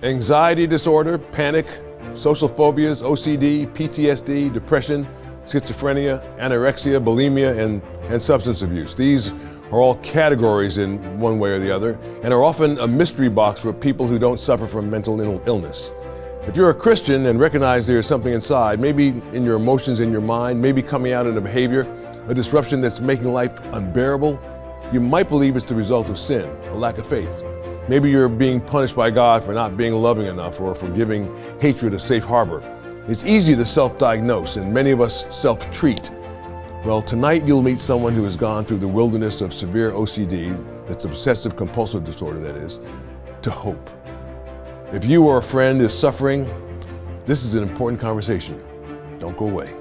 Anxiety disorder, panic, social phobias, OCD, PTSD, depression, schizophrenia, anorexia, bulimia, and substance abuse. These are all categories in one way or the other and are often a mystery box for people who don't suffer from mental illness. If you're a Christian and recognize there is something inside, maybe in your emotions, in your mind, maybe coming out in a behavior, a disruption that's making life unbearable, you might believe it's the result of sin, a lack of faith. Maybe you're being punished by God for not being loving enough or for giving hatred a safe harbor. It's easy to self-diagnose, and many of us self-treat. Well, tonight you'll meet someone who has gone through the wilderness of severe OCD, that's obsessive compulsive disorder, that is, to hope. If you or a friend is suffering, this is an important conversation. Don't go away.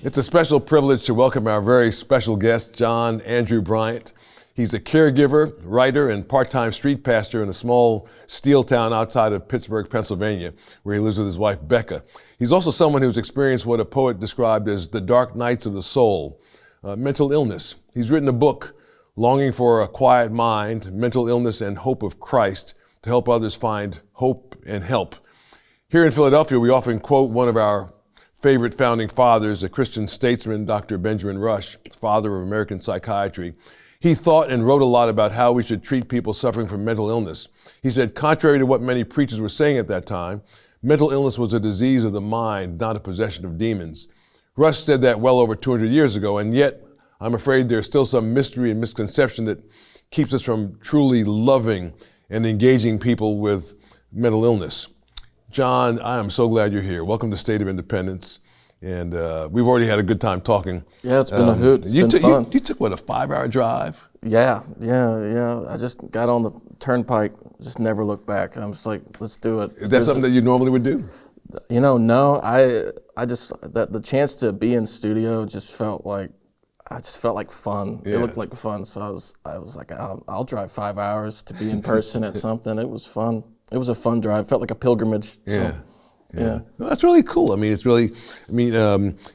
It's a special privilege to welcome our very special guest, John Andrew Bryant. He's a caregiver, writer, and part-time street pastor in a small steel town outside of Pittsburgh, Pennsylvania, where he lives with his wife, Becca. He's also someone who's experienced what a poet described as the dark nights of the soul, mental illness. He's written a book, Longing for a Quiet Mind, Mental Illness and Hope of Christ, to help others find hope and help. Here in Philadelphia, we often quote one of our favorite founding fathers, a Christian statesman, Dr. Benjamin Rush, father of American psychiatry. He thought and wrote a lot about how we should treat people suffering from mental illness. He said, contrary to what many preachers were saying at that time, mental illness was a disease of the mind, not a possession of demons. Rush said that well over 200 years ago, and yet I'm afraid there's still some mystery and misconception that keeps us from truly loving and engaging people with mental illness. John, I am so glad you're here. Welcome to State of Independence. And we've already had a good time talking. Yeah, it's been a hoot. It's been fun. You took, what, a 5-hour drive? Yeah. I just got on the turnpike, just never looked back. I'm just like, let's do it. Is that something that you normally would do? You know, no. I just, the chance to be in studio just felt like fun. Yeah. It looked like fun. So I was like, I'll drive 5 hours to be in person at something. It was fun. It was a fun drive. Felt like a pilgrimage. Yeah. So, yeah. Well, that's really cool. I mean, it's really,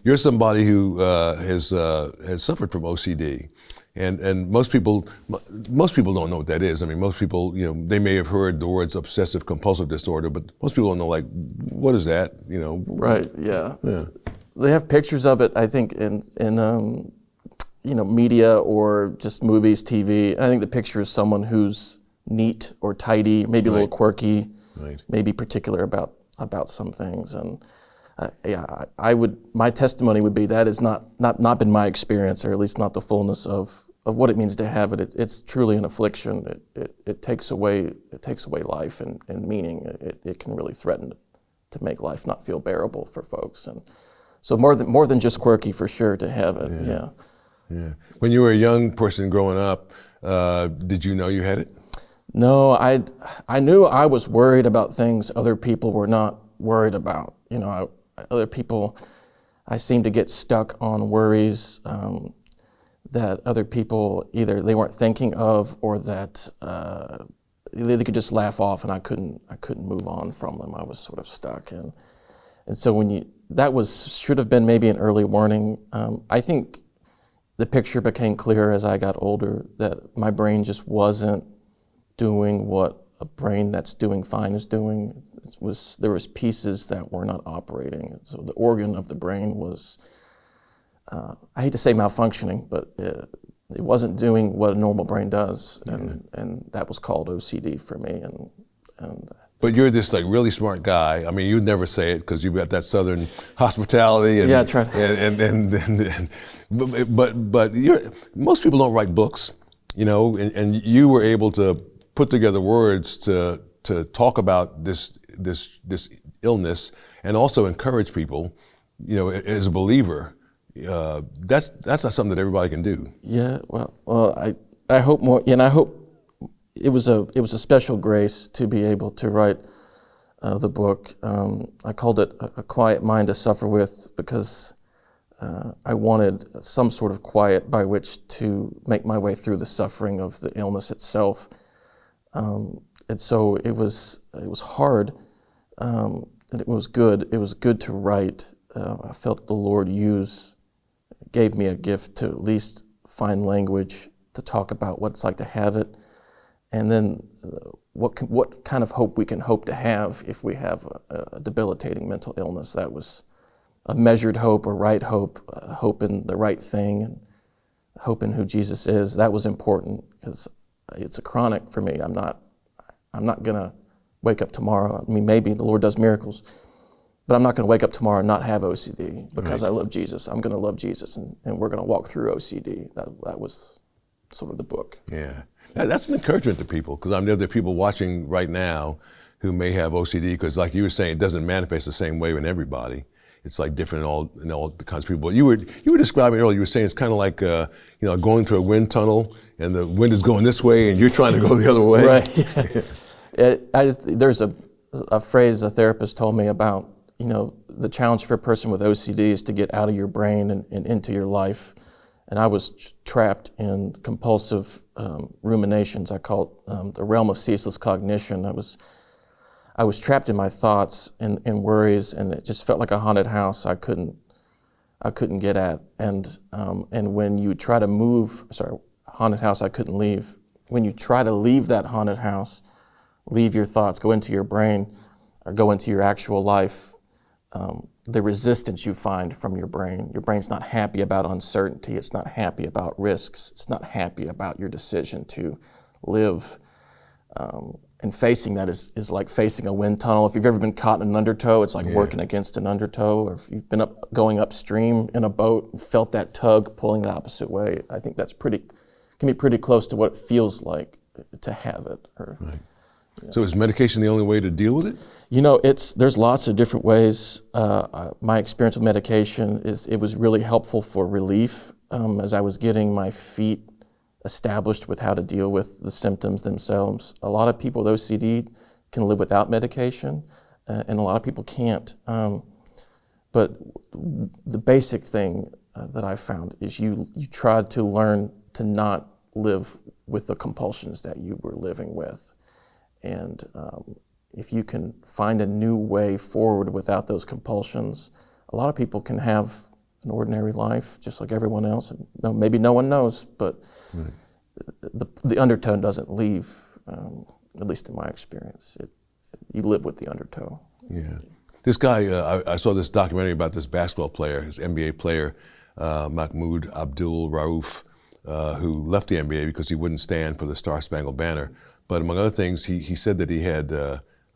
you're somebody who has suffered from OCD. And most people don't know what that is. I mean, most people, they may have heard the words obsessive compulsive disorder, but most people don't know, like, what is that, Right, yeah. Yeah. They have pictures of it, I think, in media or just movies, TV. I think the picture is someone who's neat or tidy, maybe a little quirky, maybe particular about some things. And my testimony would be that is not been my experience, or at least not the fullness of what it means to have it. It's truly an affliction. It takes away life and meaning. It can really threaten to make life not feel bearable for folks. And so more than just quirky, for sure, to have it. Yeah. When you were a young person growing up, did you know you had it? No, I knew I was worried about things other people were not worried about. Other people, I seem to get stuck on worries that other people either they weren't thinking of, or that they could just laugh off, and I couldn't move on from them. I was sort of stuck, and so should have been maybe an early warning. I think the picture became clearer as I got older, that my brain just wasn't doing what a brain that's doing fine is doing. There was pieces that were not operating. So the organ of the brain was, I hate to say malfunctioning, but it wasn't doing what a normal brain does, and that was called OCD for me. But you're this really smart guy. I mean, you'd never say it because you've got that Southern hospitality. And, yeah, I try. But most people don't write books, and you were able to put together words to talk about this illness and also encourage people, as a believer. That's not something that everybody can do. Yeah, well, I hope more, and I hope it was a special grace to be able to write the book. I called it A Quiet Mind to Suffer With, because I wanted some sort of quiet by which to make my way through the suffering of the illness itself. and so it was hard, and it was good. It was good to write. I felt the Lord gave me a gift to at least find language to talk about what it's like to have it, and then what kind of hope we can hope to have if we have a debilitating mental illness. That was a measured hope, a right hope, hope in the right thing, and hope in who Jesus is. That was important because it's a chronic for me. I'm not gonna wake up tomorrow. I mean, maybe the Lord does miracles, but I'm not gonna wake up tomorrow and not have OCD because I love Jesus. I'm gonna love Jesus, and we're gonna walk through OCD. That was sort of the book. Yeah, that's an encouragement to people, because I know there are people watching right now who may have OCD, because like you were saying, it doesn't manifest the same way in everybody. It's like different in all the kinds of people. But you were describing earlier, you were saying it's kind of like going through a wind tunnel, and the wind is going this way and you're trying to go the other way. Right. There's a phrase a therapist told me about, the challenge for a person with OCD is to get out of your brain and into your life. And I was trapped in compulsive ruminations. I call it the realm of ceaseless cognition. I was trapped in my thoughts and worries, and it just felt like a haunted house I couldn't get at. And when you try to haunted house I couldn't leave. When you try to leave that haunted house, leave your thoughts, go into your brain, or go into your actual life, the resistance you find from your brain's not happy about uncertainty, it's not happy about risks, it's not happy about your decision to live. And facing that is like facing a wind tunnel. If you've ever been caught in an undertow, it's like working against an undertow. Or if you've been going upstream in a boat and felt that tug pulling the opposite way, I think can be pretty close to what it feels like to have it. Right. So is medication the only way to deal with it? There's lots of different ways. My experience with medication it was really helpful for relief as I was getting my feet established with how to deal with the symptoms themselves. A lot of people with OCD can live without medication, and a lot of people can't. But the basic thing that I found is you try to learn to not live with the compulsions that you were living with. And if you can find a new way forward without those compulsions, a lot of people can have an ordinary life just like everyone else. And maybe no one knows, but the undertow doesn't leave, at least in my experience. You live with the undertow. Yeah. This guy, I saw this documentary about this basketball player, his NBA player, Mahmoud Abdul Rauf, who left the NBA because he wouldn't stand for the Star Spangled Banner. But among other things, he said that he had,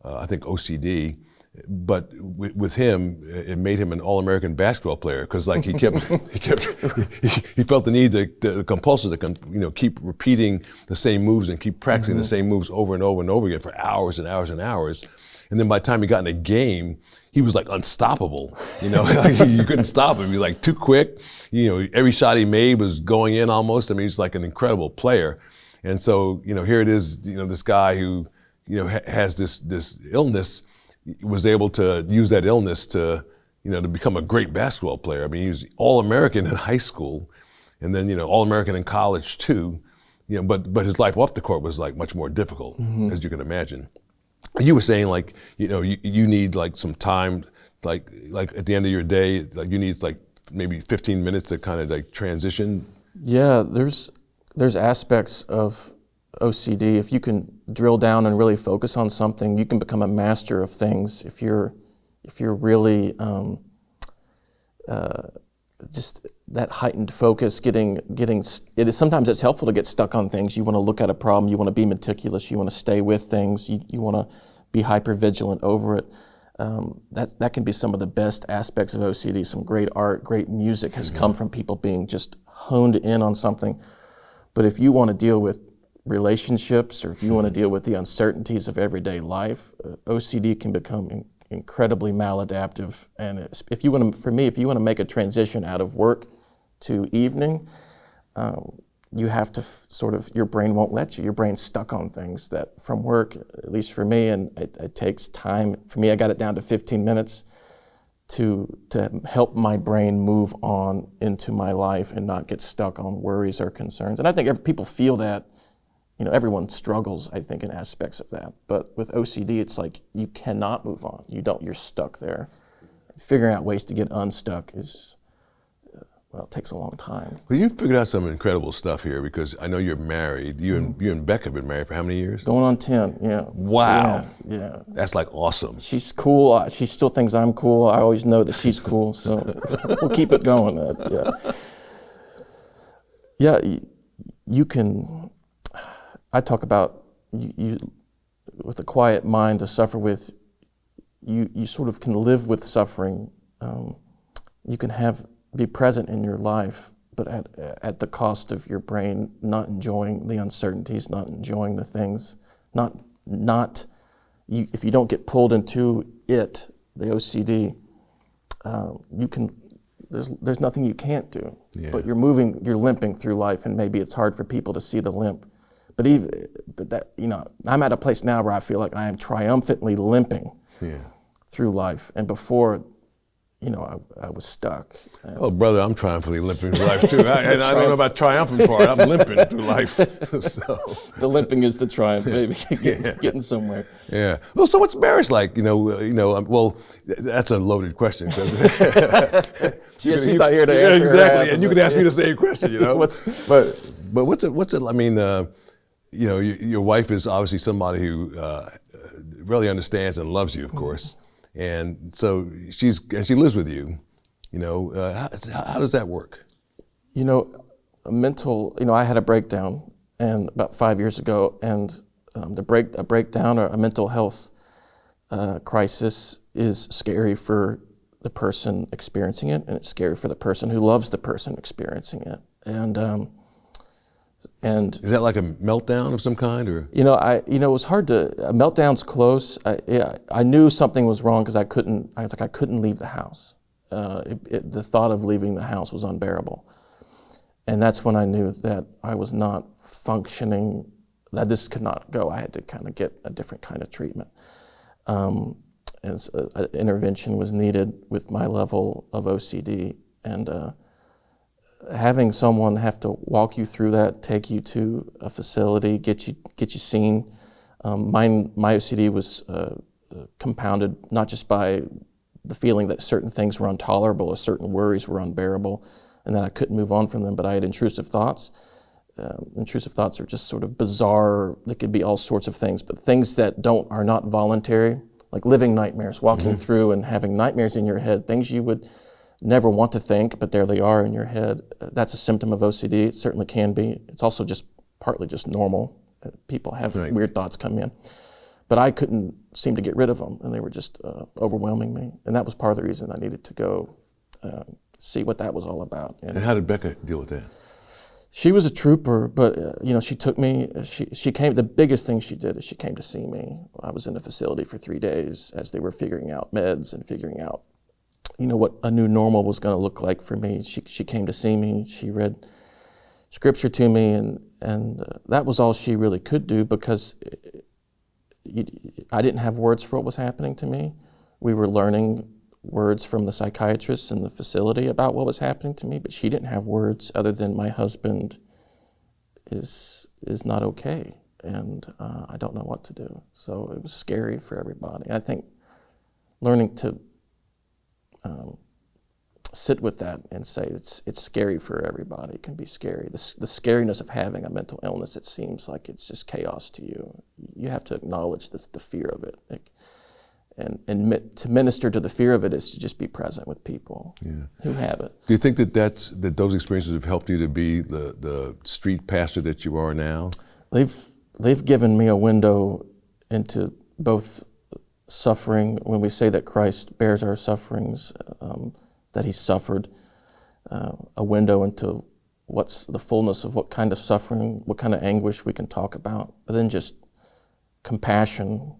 I think, OCD. But with him, it made him an All-American basketball player, because like he felt the need, the compulsion to keep repeating the same moves and keep practicing the same moves over and over and over again for hours and hours and hours. And then by the time he got in a game, he was like unstoppable. Like you couldn't stop him. He was like too quick. Every shot he made was going in almost. I mean, he's like an incredible player. And so, here it is, this guy who, has this illness, was able to use that illness to become a great basketball player. I mean, he was All-American in high school, and then, All-American in college too. But his life off the court was like much more difficult, as you can imagine. You were saying like, you need like some time, like at the end of your day, like you need like maybe 15 minutes to kind of like transition. Yeah, there's aspects of OCD. If you can drill down and really focus on something, you can become a master of things. If you're really just that heightened focus, sometimes it's helpful to get stuck on things. You want to look at a problem, you want to be meticulous, you want to stay with things, you want to be hyper vigilant over it. That can be some of the best aspects of OCD. Some great art, great music has come from people being just honed in on something. But if you want to deal with relationships, or if you want to deal with the uncertainties of everyday life, OCD can become incredibly maladaptive. And if you want to make a transition out of work to evening, you have to your brain won't let you. Your brain's stuck on things that from work, at least for me, and it takes time. For me, I got it down to 15 minutes to help my brain move on into my life and not get stuck on worries or concerns. And I think people feel that everyone struggles, I think, in aspects of that. But with OCD, it's like you cannot move on. You're stuck there. Figuring out ways to get unstuck is, it takes a long time. Well, you've figured out some incredible stuff here, because I know you're married. You and Becca have been married for how many years? Going on 10, yeah. Wow. Yeah. That's like awesome. She's cool. She still thinks I'm cool. I always know that she's cool, so we'll keep it going. You can, I talk about you with a quiet mind to suffer with, you sort of can live with suffering. You can be present in your life, but at the cost of your brain not enjoying the uncertainties, not enjoying the things, if you don't get pulled into it, the OCD, there's nothing you can't do. Yeah. But you're limping through life, and maybe it's hard for people to see the limp. But I'm at a place now where I feel like I am triumphantly limping through life, and before, I was stuck. Oh, brother, I'm triumphantly limping through life too. I don't know about triumphant part. I'm limping through life. So. The limping is the triumph, baby. Getting somewhere. Yeah. Well, so what's marriage like? Well, that's a loaded question. She's not here to answer. Exactly, and you can ask me the same question. But what's it? I mean, your wife is obviously somebody who really understands and loves you, of course. And so she lives with you. How does that work? I had a breakdown, and about 5 years ago, and a breakdown or a mental health crisis is scary for the person experiencing it, and it's scary for the person who loves the person experiencing it. And is that like a meltdown of some kind, or? It was hard to. A meltdown's close. I knew something was wrong because I couldn't leave the house. The thought of leaving the house was unbearable, and that's when I knew that I was not functioning. That this could not go. I had to kind of get a different kind of treatment. And so, intervention was needed with my level of OCD, and having someone have to walk you through that, take you to a facility, get you seen. My OCD was compounded not just by the feeling that certain things were intolerable or certain worries were unbearable, and that I couldn't move on from them, but I had intrusive thoughts. Intrusive thoughts are just sort of bizarre. They could be all sorts of things, but things that are not voluntary, like living nightmares, walking through and having nightmares in your head, things you would never want to think, but there they are in your head. That's a symptom of OCD. It certainly can be. It's also just partly just normal. People have weird thoughts come in. But I couldn't seem to get rid of them, and they were just overwhelming me. And that was part of the reason I needed to go see what that was all about. And how did Becca deal with that? She was a trooper, but she took me. She came. The biggest thing she did is she came to see me. I was in the facility for 3 days as they were figuring out meds and figuring out what a new normal was going to look like for me. She came to see me. She read scripture to me, and that was all she really could do, because I didn't have words for what was happening to me. We were learning words from the psychiatrists in the facility about what was happening to me, but she didn't have words other than my husband is not okay, and I don't know what to do. So it was scary for everybody. I think learning to sit with that and say it's scary for everybody. It can be scary. The scariness of having a mental illness, it seems like it's just chaos to you. You have to acknowledge the fear of it. And to minister to the fear of it is to just be present with people who have it. Do you think that those experiences have helped you to be the street pastor that you are now? They've given me a window into both suffering, when we say that Christ bears our sufferings, that he suffered, a window into what's the fullness of what kind of suffering, what kind of anguish we can talk about, but then just compassion.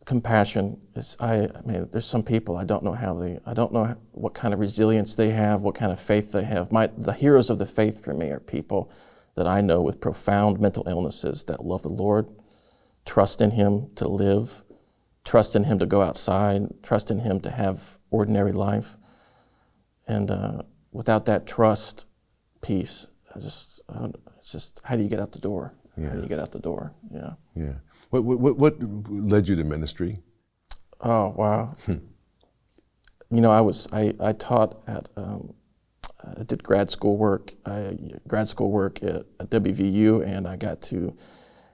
Compassion is, I mean, there's some people I don't know what kind of resilience they have, what kind of faith they have. The heroes of the faith for me are people that I know with profound mental illnesses that love the Lord, trust in him to live, trust in him to go outside, trust in him to have ordinary life. And without that trust piece, it's It's just, how do you get out the door? Yeah. How do you get out the door? Yeah. Yeah. What led you to ministry? Oh, wow. I taught at, I did grad school work at WVU, and I got to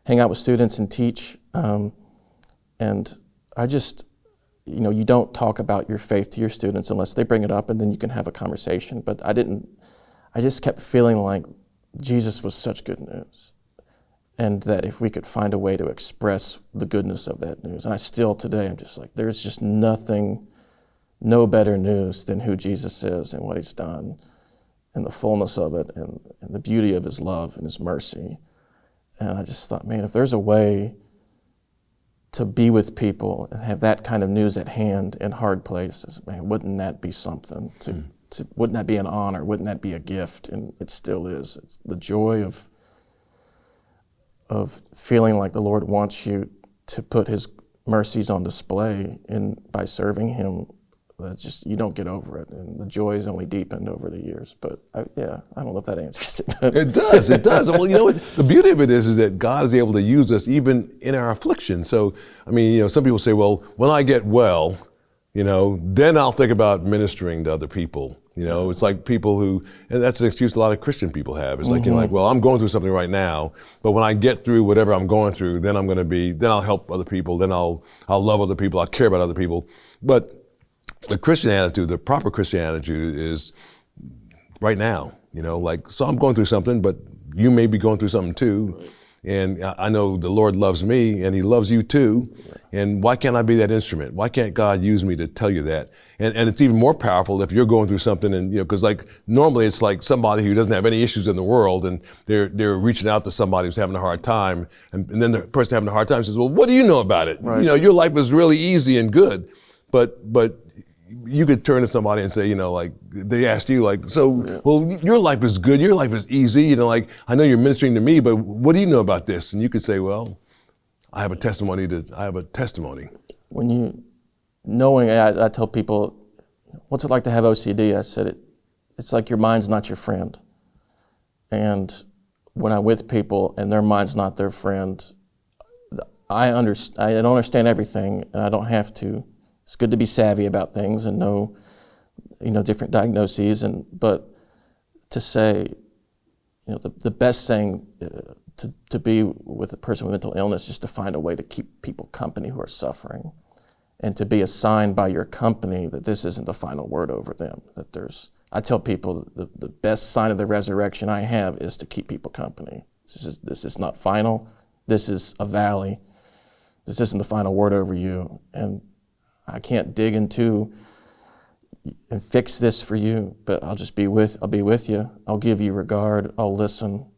hang out with students and teach. And I just, you don't talk about your faith to your students unless they bring it up, and then you can have a conversation. But I just kept feeling like Jesus was such good news, and that if we could find a way to express the goodness of that news, and I still today, I'm just like, there's just no better news than who Jesus is and what he's done, and the fullness of it, and the beauty of his love and his mercy. And I just thought, man, if there's a way to be with people and have that kind of news at hand in hard places, man, wouldn't that be something? Wouldn't that be an honor? Wouldn't that be a gift? And it still is. It's the joy of feeling like the Lord wants you to put his mercies on display by serving him. You don't get over it, and the joy has only deepened over the years. But I don't know if that answers it. It does. Well, you know what? The beauty of it is that God is able to use us even in our affliction. So, I mean, some people say, well, when I get well, then I'll think about ministering to other people. It's like people who, and that's an excuse a lot of Christian people have. It's like, well, I'm going through something right now, but when I get through whatever I'm going through, then I'll help other people, then I'll love other people, I'll care about other people. But the Christian attitude, the proper Christian attitude is right now, so I'm going through something, but you may be going through something too. Right. And I know the Lord loves me and he loves you too. Right. And why can't I be that instrument? Why can't God use me to tell you that? And it's even more powerful if you're going through something and, because normally it's like somebody who doesn't have any issues in the world and they're reaching out to somebody who's having a hard time. And then the person having a hard time says, well, what do you know about it? Right. Your life is really easy and good, but you could turn to somebody and say, they asked you, well, your life is good, your life is easy, I know you're ministering to me, but what do you know about this? And you could say, well, I have a testimony. When I tell people, what's it like to have OCD? I said, it's like your mind's not your friend. And when I'm with people and their mind's not their friend, I don't understand everything, and I don't have to. It's good to be savvy about things and know, different diagnoses. But to say, the best thing to be with a person with mental illness is to find a way to keep people company who are suffering, and to be assigned by your company that this isn't the final word over them. I tell people the best sign of the resurrection I have is to keep people company. This is not final. This is a valley. This isn't the final word over you. And I can't dig into and fix this for you, but I'll be with you. I'll give you regard. I'll listen,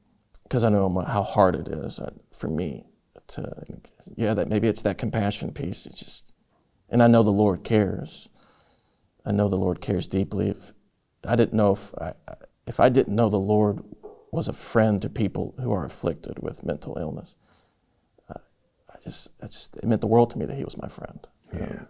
because I know how hard it is for me. That maybe it's that compassion piece. It's just, and I know the Lord cares. I know the Lord cares deeply. If I didn't know the Lord was a friend to people who are afflicted with mental illness, it meant the world to me that he was my friend.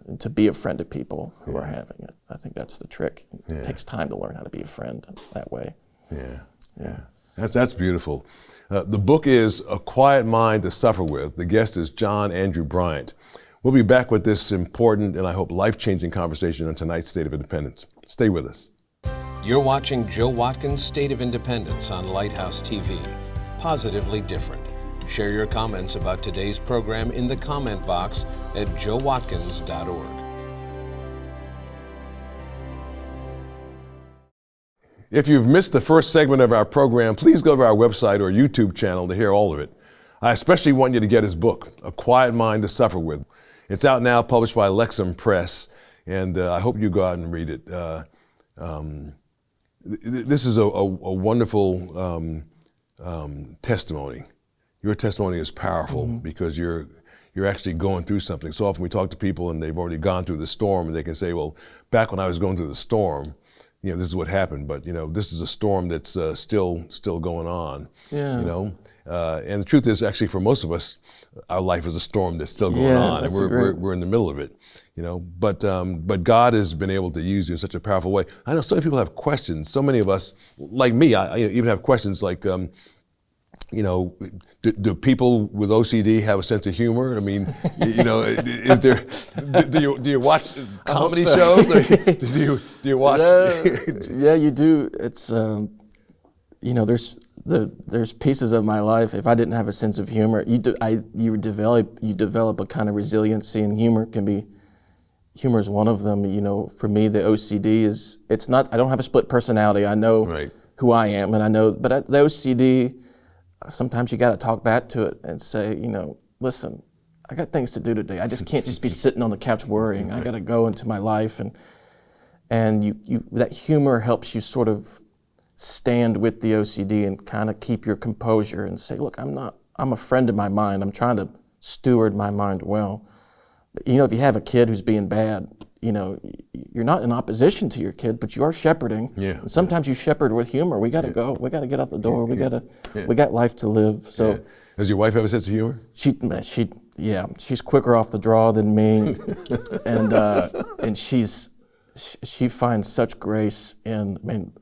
And to be a friend to people who are having it. I think that's the trick. It takes time to learn how to be a friend that way. Yeah. That's beautiful. The book is A Quiet Mind to Suffer With. The guest is John Andrew Bryant. We'll be back with this important and I hope life-changing conversation on tonight's State of Independence. Stay with us. You're watching Joe Watkins' State of Independence on Lighthouse TV. Positively different. Share your comments about today's program in the comment box at joewatkins.org. If you've missed the first segment of our program, please go to our website or YouTube channel to hear all of it. I especially want you to get his book, A Quiet Mind to Suffer With. It's out now, published by Lexham Press, and I hope you go out and read it. This is a wonderful testimony. Your testimony is powerful because you're actually going through something. So often we talk to people and they've already gone through the storm, and they can say, well, back when I was going through the storm, this is what happened. But this is a storm that's still going on. Yeah. And the truth is, actually, for most of us, our life is a storm that's still going on, and we're in the middle of it. But God has been able to use you in such a powerful way. I know so many people have questions. So many of us, like me, I even have questions like, do people with OCD have a sense of humor? I mean, is there? Do you watch comedy shows? Or do you watch? Yeah, you do. It's there's pieces of my life. If I didn't have a sense of humor, you develop a kind of resiliency, and humor is one of them. For me, the OCD it's not. I don't have a split personality. I know who I am, and I know. But the OCD. Sometimes you got to talk back to it and say, listen, I got things to do today. I just can't just be sitting on the couch worrying. I got to go into my life, and you that humor helps you sort of stand with the OCD and kind of keep your composure and say, look, I'm a friend of my mind. I'm trying to steward my mind well. But, if you have a kid who's being bad, you're not in opposition to your kid, but you are shepherding. Yeah. And sometimes you shepherd with humor. We got to go. We got to get out the door. We got life to live. So, does your wife have a sense of humor? She's quicker off the draw than me, and she finds such grace in. I mean,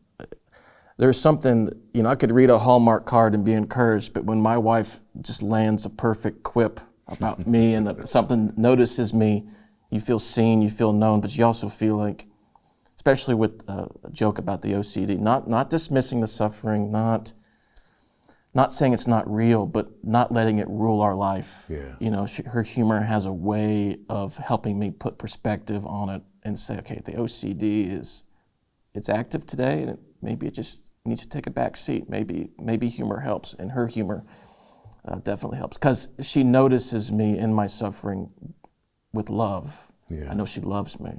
there's something. I could read a Hallmark card and be encouraged, but when my wife just lands a perfect quip about me and something notices me. You feel seen, you feel known, but you also feel like, especially with a joke about the OCD, not dismissing the suffering, not saying it's not real, but not letting it rule our life. Yeah. Her humor has a way of helping me put perspective on it and say, okay, the OCD it's active today, and maybe it just needs to take a back seat. Maybe humor helps, and her humor definitely helps because she notices me in my suffering with love. Yeah. I know she loves me.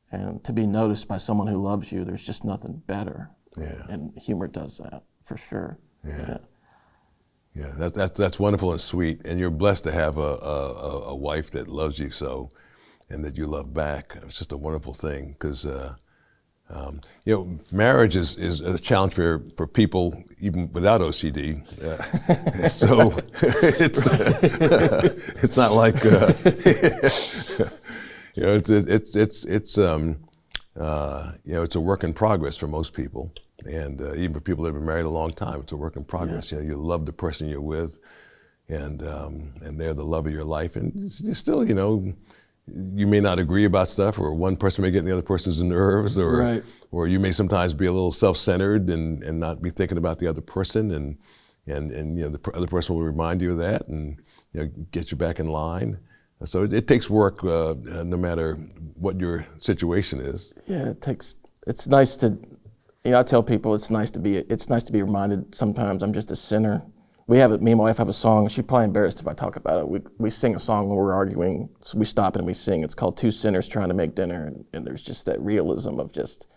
And to be noticed by someone who loves you, there's just nothing better. Yeah. And humor does that, for sure. Yeah, that's wonderful and sweet. And you're blessed to have a wife that loves you so, and that you love back. It's just a wonderful thing because, marriage is a challenge for people even without OCD. So it's not like it's a work in progress for most people, and even for people that have been married a long time, it's a work in progress. You love the person you're with, and they're the love of your life, and you still you may not agree about stuff, or one person may get in the other person's nerves, or you may sometimes be a little self-centered and not be thinking about the other person, and the other person will remind you of that and get you back in line. So it takes work, no matter what your situation is. Yeah, it's nice to, I tell people it's nice to be reminded sometimes I'm just a sinner. Me and my wife have a song. She's probably embarrassed if I talk about it. We sing a song when we're arguing. So we stop and we sing. It's called Two Sinners Trying to Make Dinner. And there's just that realism of just,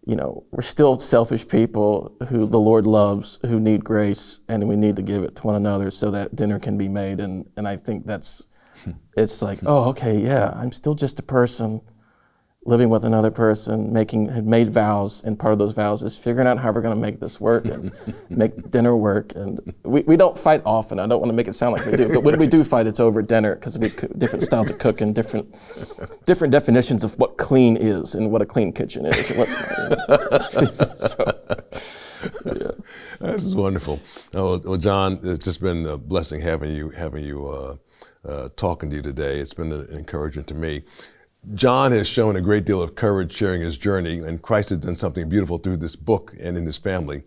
we're still selfish people who the Lord loves, who need grace, and we need to give it to one another so that dinner can be made. And I think it's like, oh, okay, yeah, I'm still just a person living with another person, had made vows, and part of those vows is figuring out how we're going to make this work and make dinner work. And we don't fight often. I don't want to make it sound like we do, but when we do fight, it's over dinner because we different styles of cooking, different definitions of what clean is and what a clean kitchen is. And what's not. This is wonderful. Well, John, it's just been a blessing having you talking to you today. It's been an encouragement to me. John has shown a great deal of courage sharing his journey, and Christ has done something beautiful through this book and in his family.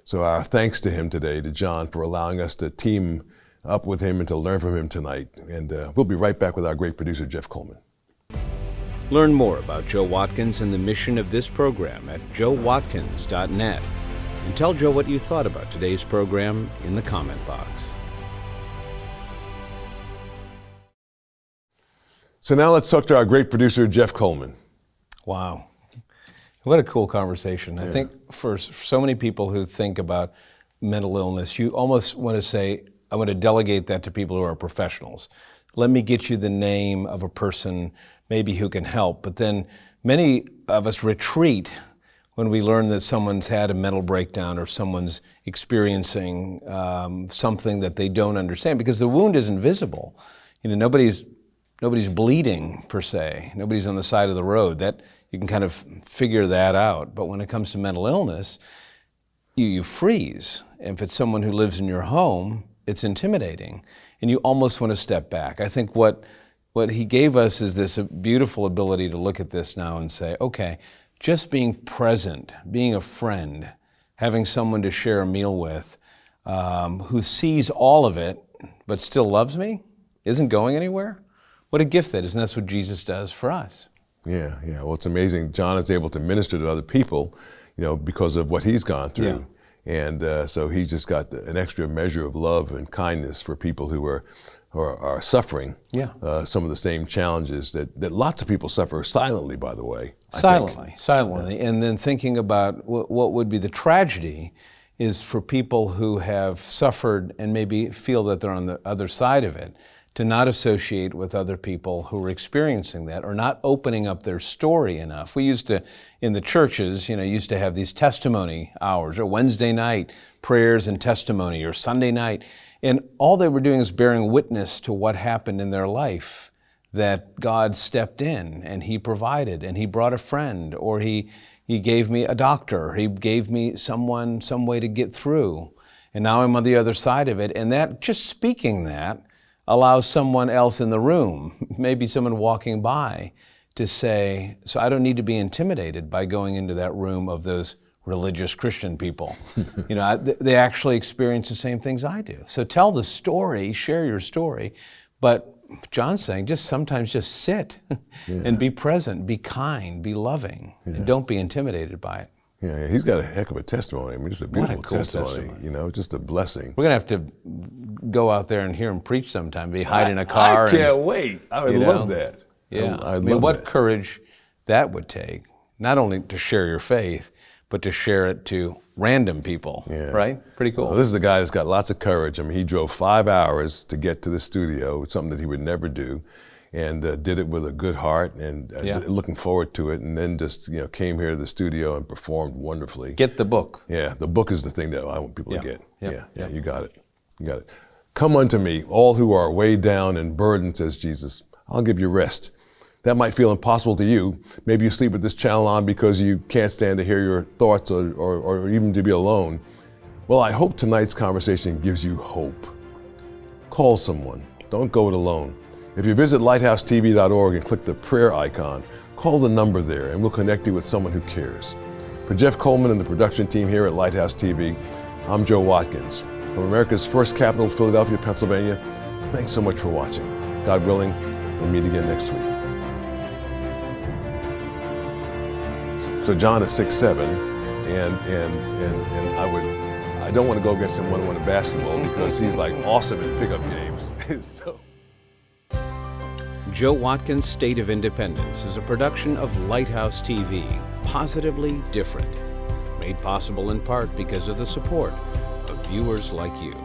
So our thanks to him today, to John, for allowing us to team up with him and to learn from him tonight. And we'll be right back with our great producer, Jeff Coleman. Learn more about Joe Watkins and the mission of this program at joewatkins.net. And tell Joe what you thought about today's program in the comment box. So now let's talk to our great producer, Jeff Coleman. Wow. What a cool conversation. Yeah. I think for so many people who think about mental illness, you almost want to say, I want to delegate that to people who are professionals. Let me get you the name of a person maybe who can help. But then many of us retreat when we learn that someone's had a mental breakdown or someone's experiencing something that they don't understand, because the wound isn't visible. Nobody's bleeding per se. Nobody's on the side of the road. That you can kind of figure that out. But when it comes to mental illness, you freeze. If it's someone who lives in your home, it's intimidating, and you almost want to step back. I think what he gave us is this beautiful ability to look at this now and say, okay, just being present, being a friend, having someone to share a meal with, who sees all of it but still loves me, isn't going anywhere. What a gift that is, and that's what Jesus does for us. Yeah. Well, it's amazing. John is able to minister to other people, because of what he's gone through. Yeah. And so he's just got an extra measure of love and kindness for people who are suffering some of the same challenges that lots of people suffer silently, by the way. Silently. And then thinking about what would be the tragedy is for people who have suffered and maybe feel that they're on the other side of it, to not associate with other people who are experiencing that or not opening up their story enough. We used to, in the churches, used to have these testimony hours, or Wednesday night prayers and testimony, or Sunday night. And all they were doing is bearing witness to what happened in their life, that God stepped in and He provided and He brought a friend, or He gave me a doctor, He gave me some way to get through. And now I'm on the other side of it. And that, just speaking that, allows someone else in the room, maybe someone walking by, to say, so I don't need to be intimidated by going into that room of those religious Christian people. They actually experience the same things I do. So tell the story, share your story, but John's saying sometimes just sit and be present, be kind, be loving, and don't be intimidated by it. Yeah, he's got a heck of a testimony. I mean, just a beautiful cool testimony, just a blessing. We're going to have to go out there and hear him preach sometime, be hide in a car. I can't wait. I would love that. Yeah. I mean, what courage that would take, not only to share your faith, but to share it to random people, right? Pretty cool. Well, this is a guy that's got lots of courage. I mean, he drove 5 hours to get to the studio, something that he would never do, and did it with a good heart and looking forward to it, and then just came here to the studio and performed wonderfully. Get the book. Yeah, the book is the thing that I want people to get. Yeah, you got it. Come unto me, all who are weighed down and burdened, says Jesus. I'll give you rest. That might feel impossible to you. Maybe you sleep with this channel on because you can't stand to hear your thoughts or even to be alone. Well, I hope tonight's conversation gives you hope. Call someone. Don't go it alone. If you visit lighthousetv.org and click the prayer icon, call the number there and we'll connect you with someone who cares. For Jeff Coleman and the production team here at Lighthouse TV, I'm Joe Watkins. From America's first capital, Philadelphia, Pennsylvania, thanks so much for watching. God willing, we'll meet again next week. So John is 6'7", and I don't want to go against him one-on-one in basketball because he's like awesome in pickup games. So. Joe Watkins' State of Independence is a production of Lighthouse TV, positively different. Made possible in part because of the support of viewers like you.